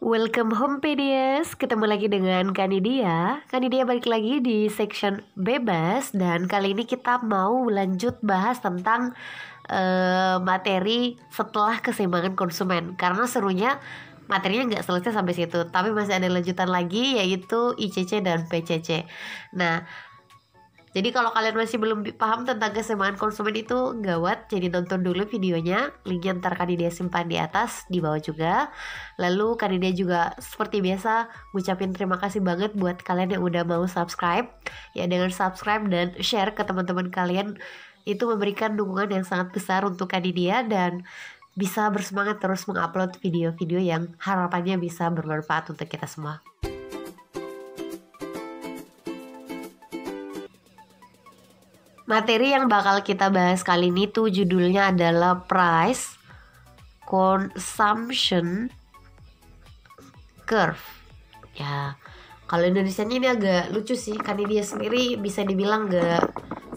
Welcome home PDS, ketemu lagi dengan Kanidia. Kanidia balik lagi di section bebas. Dan kali ini kita mau lanjut bahas tentang materi setelah keseimbangan konsumen. Karena serunya materinya nggak selesai sampai situ, tapi masih ada lanjutan lagi, yaitu ICC dan PCC. Nah, jadi kalau kalian masih belum paham tentang keseimbangan konsumen itu gawat, jadi nonton dulu videonya. Linknya ntar Kanidia simpan di atas, di bawah juga. Lalu Kanidia juga seperti biasa ngucapin terima kasih banget buat kalian yang udah mau subscribe. Ya, dengan subscribe dan share ke teman-teman kalian itu memberikan dukungan yang sangat besar untuk Kanidia dan bisa bersemangat terus mengupload video-video yang harapannya bisa bermanfaat untuk kita semua. Materi yang bakal kita bahas kali ini tuh judulnya adalah Price Consumption Curve. Ya, kalau Indonesianya ini agak lucu sih, karena dia sendiri bisa dibilang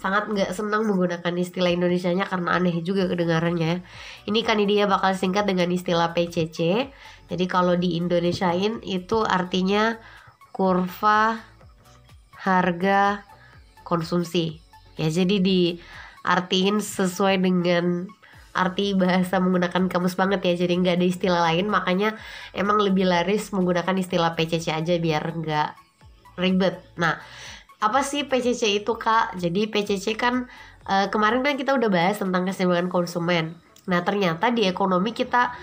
sangat nggak senang menggunakan istilah Indonesianya karena aneh juga kedengarannya. Ini kan dia bakal singkat dengan istilah PCC. Jadi kalau di Indonesiain itu artinya kurva harga konsumsi. Ya, jadi diartiin sesuai dengan arti bahasa menggunakan kamus banget ya. Jadi nggak ada istilah lain, makanya emang lebih laris menggunakan istilah PCC aja biar nggak ribet. Nah, apa sih PCC itu, Kak? Jadi PCC kan kemarin kan kita udah bahas tentang keseimbangan konsumen. Nah, ternyata di ekonomi kita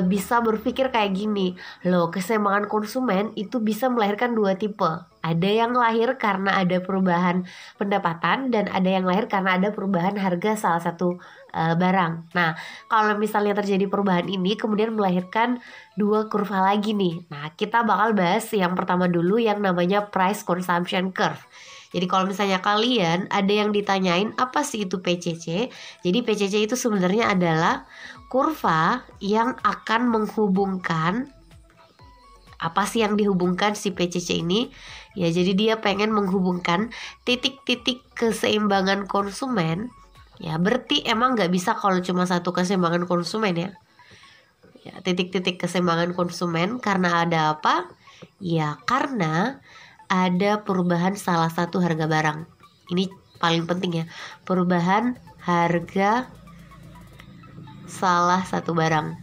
bisa berpikir kayak gini. Loh, keseimbangan konsumen itu bisa melahirkan dua tipe. Ada yang lahir karena ada perubahan pendapatan dan ada yang lahir karena ada perubahan harga salah satu barang. Nah, kalau misalnya terjadi perubahan ini kemudian melahirkan dua kurva lagi nih. Nah, kita bakal bahas yang pertama dulu yang namanya price consumption curve. Jadi kalau misalnya kalian ada yang ditanyain apa sih itu PCC? Jadi PCC itu sebenarnya adalah kurva yang akan menghubungkan, apa sih yang dihubungkan si PCC ini? Ya, jadi dia pengen menghubungkan titik-titik keseimbangan konsumen. Ya, berarti emang nggak bisa kalau cuma satu keseimbangan konsumen ya. Ya, titik-titik keseimbangan konsumen karena ada apa? Ya, karena ada perubahan salah satu harga barang. Ini paling penting ya, perubahan harga salah satu barang.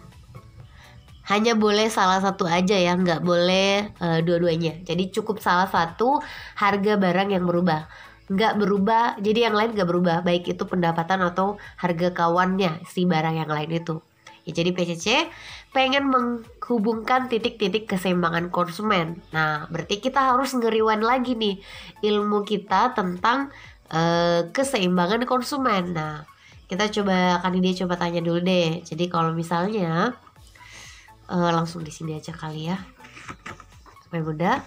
Hanya boleh salah satu aja ya, nggak boleh dua-duanya. Jadi cukup salah satu harga barang yang berubah. Nggak berubah, jadi yang lain nggak berubah, baik itu pendapatan atau harga kawannya si barang yang lain itu. Ya, jadi PCC pengen menghubungkan titik-titik keseimbangan konsumen. Nah, berarti kita harus ngeriwan lagi nih ilmu kita tentang keseimbangan konsumen. Nah, kita coba, kan dia coba tanya dulu deh. Jadi kalau misalnya langsung di sini aja kali ya, supaya mudah.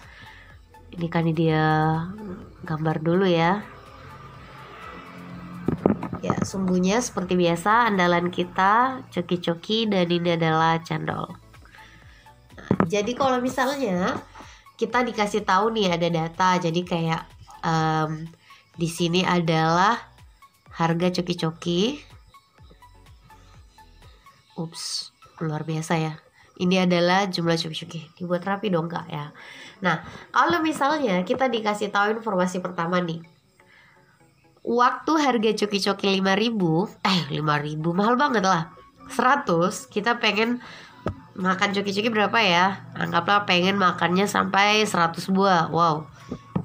Ini kan dia gambar dulu ya. Ya, sumbunya seperti biasa andalan kita coki-coki dan ini adalah cendol. Nah, jadi kalau misalnya kita dikasih tahu nih ada data, jadi kayak di sini adalah harga coki-coki. Ups, luar biasa ya. Ini adalah jumlah coki-coki. Dibuat rapi dong, Kak ya. Nah, kalau misalnya kita dikasih tahu informasi pertama nih, waktu harga coki-coki 5.000 mahal banget lah, 100, kita pengen makan coki-coki berapa ya? Anggaplah pengen makannya sampai 100 buah. Wow,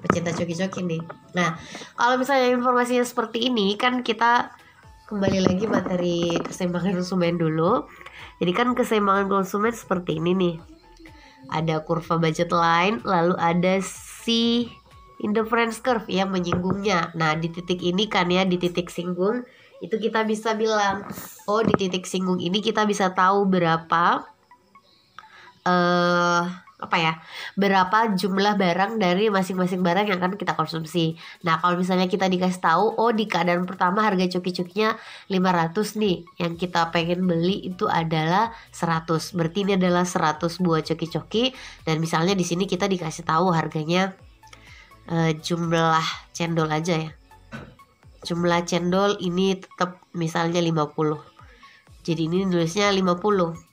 pecinta coki-coki nih. Nah, kalau misalnya informasinya seperti ini, kan kita kembali lagi materi keseimbangan konsumen dulu. Jadi kan keseimbangan konsumen seperti ini nih. Ada kurva budget line, lalu ada si indifference curve yang menyinggungnya. Nah, di titik ini kan ya, di titik singgung itu kita bisa bilang, oh di titik singgung ini kita bisa tahu berapa berapa jumlah barang dari masing-masing barang yang akan kita konsumsi. Nah, kalau misalnya kita dikasih tahu, oh di keadaan pertama harga coki-cokinya 500 nih, yang kita pengen beli itu adalah 100. Berarti ini adalah 100 buah coki-coki, dan misalnya di sini kita dikasih tahu harganya jumlah cendol aja ya. Jumlah cendol ini tetap misalnya 50. Jadi ini nulisnya 50.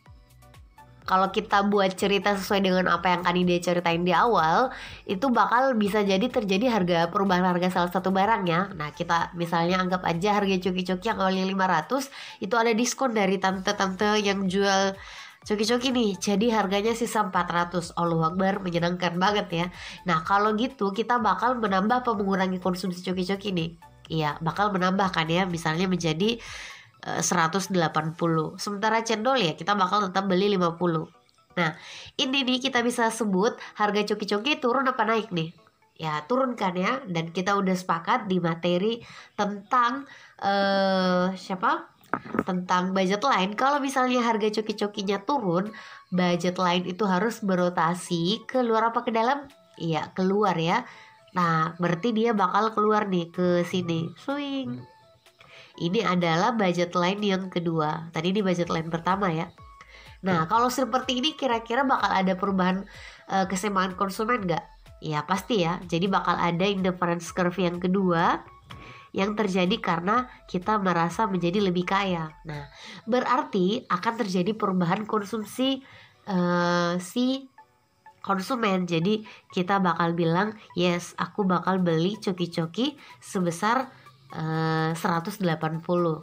kalau kita buat cerita sesuai dengan apa yang Kanidia ceritain di awal, itu bakal bisa jadi terjadi perubahan harga salah satu barang ya. Nah, kita misalnya anggap aja harga coki-coki yang awalnya 500 itu ada diskon dari tante-tante yang jual coki-coki nih. Jadi harganya sisa 400. Allahu Akbar, menyenangkan banget ya. Nah, kalau gitu kita bakal menambah apa mengurangi konsumsi coki-coki nih? Iya, bakal menambah kan ya, misalnya menjadi 180. Sementara cendol ya kita bakal tetap beli 50. Nah, ini nih kita bisa sebut harga coki-coki turun apa naik nih? Ya, turun kan ya. Dan kita udah sepakat di materi tentang tentang budget line. Kalau misalnya harga coki-cokinya turun, budget line itu harus berotasi keluar apa ke dalam? Iya, keluar ya. Nah, berarti dia bakal keluar nih ke sini. Swing. Ini adalah budget line yang kedua. Tadi di budget line pertama ya. Nah, kalau seperti ini kira-kira bakal ada perubahan keseimbangan konsumen nggak? Ya pasti ya. Jadi bakal ada indifference curve yang kedua yang terjadi karena kita merasa menjadi lebih kaya. Nah, berarti akan terjadi perubahan konsumsi si konsumen. Jadi kita bakal bilang, yes, aku bakal beli coki-coki sebesar 180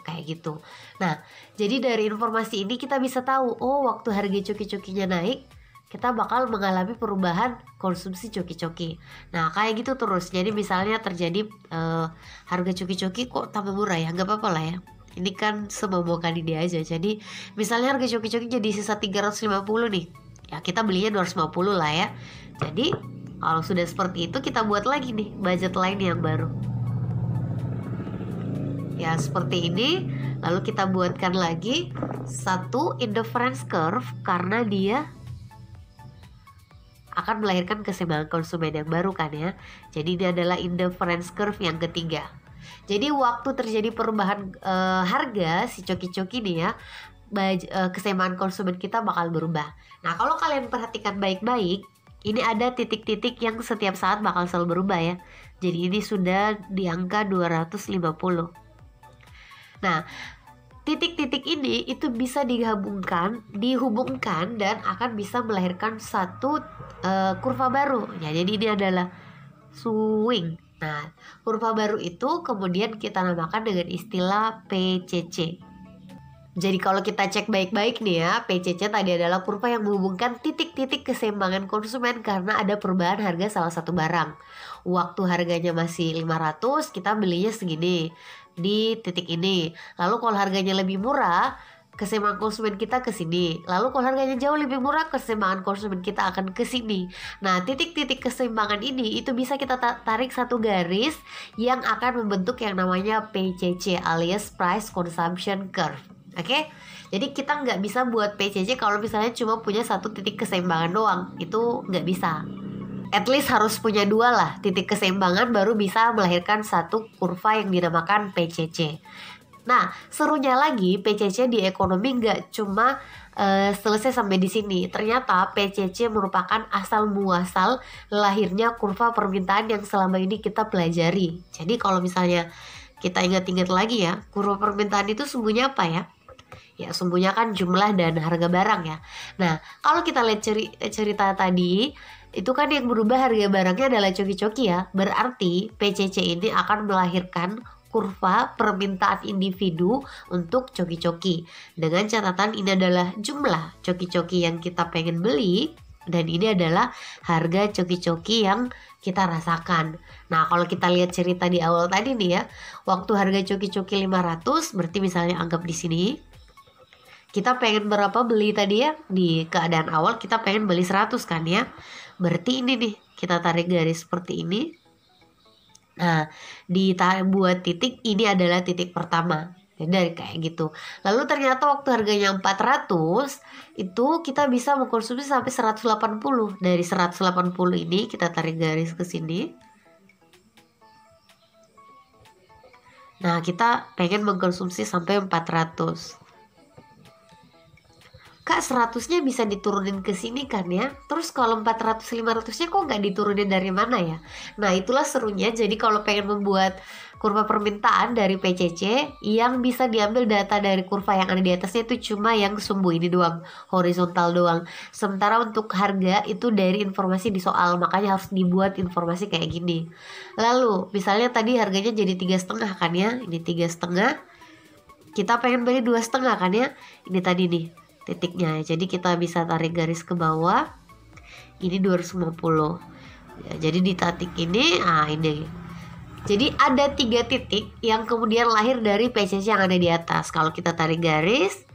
kayak gitu. Nah, jadi dari informasi ini kita bisa tahu, oh waktu harga coki-cokinya naik, kita bakal mengalami perubahan konsumsi coki-coki. Nah, kayak gitu terus. Jadi misalnya terjadi harga coki-coki kok tambah murah ya, nggak apa-apa lah ya. Ini kan semau-mau dia aja. Jadi misalnya harga coki-coki jadi sisa 350 nih, ya kita belinya 250 lah ya. Jadi kalau sudah seperti itu kita buat lagi nih budget lain yang baru. Ya seperti ini. Lalu kita buatkan lagi satu indifference curve karena dia akan melahirkan keseimbangan konsumen yang baru kan ya. Jadi ini adalah indifference curve yang ketiga. Jadi waktu terjadi perubahan harga si coki-coki nih ya, keseimbangan konsumen kita bakal berubah. Nah, kalau kalian perhatikan baik-baik, ini ada titik-titik yang setiap saat bakal selalu berubah ya. Jadi ini sudah di angka 250. Nah, titik-titik ini itu bisa dihubungkan dan akan bisa melahirkan satu kurva baru. Ya, jadi ini adalah swing. Nah, kurva baru itu kemudian kita namakan dengan istilah PCC. Jadi kalau kita cek baik-baik nih ya, PCC tadi adalah kurva yang menghubungkan titik-titik keseimbangan konsumen karena ada perubahan harga salah satu barang. Waktu harganya masih 500, kita belinya segini di titik ini. Lalu kalau harganya lebih murah, keseimbangan konsumen kita ke sini. Lalu kalau harganya jauh lebih murah, keseimbangan konsumen kita akan ke sini. Nah, titik-titik keseimbangan ini itu bisa kita tarik satu garis yang akan membentuk yang namanya PCC alias Price Consumption Curve. Oke, jadi kita nggak bisa buat PCC kalau misalnya cuma punya satu titik keseimbangan doang. Itu nggak bisa. At least harus punya dua lah titik keseimbangan baru bisa melahirkan satu kurva yang dinamakan PCC. Nah, serunya lagi PCC di ekonomi nggak cuma selesai sampai di sini. Ternyata PCC merupakan asal muasal lahirnya kurva permintaan yang selama ini kita pelajari. Jadi kalau misalnya kita ingat-ingat lagi ya, kurva permintaan itu sumbernya apa ya? Ya sumbernya kan jumlah dan harga barang ya. Nah, kalau kita lihat cerita tadi, itu kan yang berubah harga barangnya adalah coki-coki ya. Berarti PCC ini akan melahirkan kurva permintaan individu untuk coki-coki. Dengan catatan ini adalah jumlah coki-coki yang kita pengen beli, dan ini adalah harga coki-coki yang kita rasakan. Nah, kalau kita lihat cerita di awal tadi nih ya, waktu harga coki-coki 500, berarti misalnya anggap di sini kita pengen berapa beli tadi ya. Di keadaan awal kita pengen beli 100 kan ya. Berarti ini nih, kita tarik garis seperti ini. Nah, buat titik ini adalah titik pertama. Jadi dari kayak gitu. Lalu ternyata waktu harganya 400, itu kita bisa mengkonsumsi sampai 180. Dari 180 ini kita tarik garis ke sini. Nah, kita pengen mengkonsumsi sampai 400. Kak 100-nya bisa diturunin ke sini kan ya. Terus kalau 400 500-nya kok nggak diturunin dari mana ya? Nah itulah serunya. Jadi kalau pengen membuat kurva permintaan dari PCC, yang bisa diambil data dari kurva yang ada di atasnya itu cuma yang sumbu ini doang, horizontal doang. Sementara untuk harga itu dari informasi di soal, makanya harus dibuat informasi kayak gini. Lalu misalnya tadi harganya jadi 3,5 kan ya, ini 3,5. Kita pengen beli 2,5 kan ya, ini tadi nih titiknya. Jadi kita bisa tarik garis ke bawah, ini 250 ya, jadi di titik ini, ini. Jadi ada 3 titik yang kemudian lahir dari PCC yang ada di atas. Kalau kita tarik garis,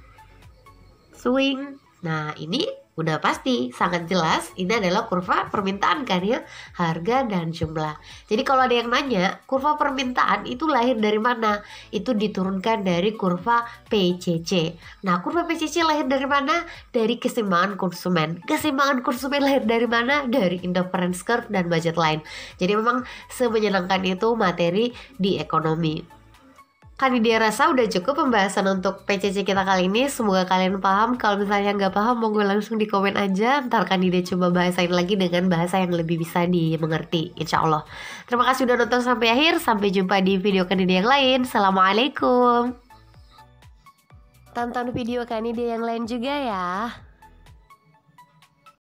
swing. Nah ini udah pasti, sangat jelas ini adalah kurva permintaan kan ya, harga dan jumlah. Jadi kalau ada yang nanya kurva permintaan itu lahir dari mana, itu diturunkan dari kurva PCC. Nah kurva PCC lahir dari mana? Dari keseimbangan konsumen. Keseimbangan konsumen lahir dari mana? Dari indifference curve dan budget line. Jadi memang semenyenangkan itu materi di ekonomi. Kan dia rasa udah cukup pembahasan untuk PCC kita kali ini. Semoga kalian paham. Kalau misalnya nggak paham, monggo langsung di komen aja. Ntar kan dia coba bahasain lagi dengan bahasa yang lebih bisa dimengerti, insya Allah. Terima kasih udah nonton sampai akhir. Sampai jumpa di video Kanidia yang lain. Assalamualaikum. Tonton video Kanidia yang lain juga ya.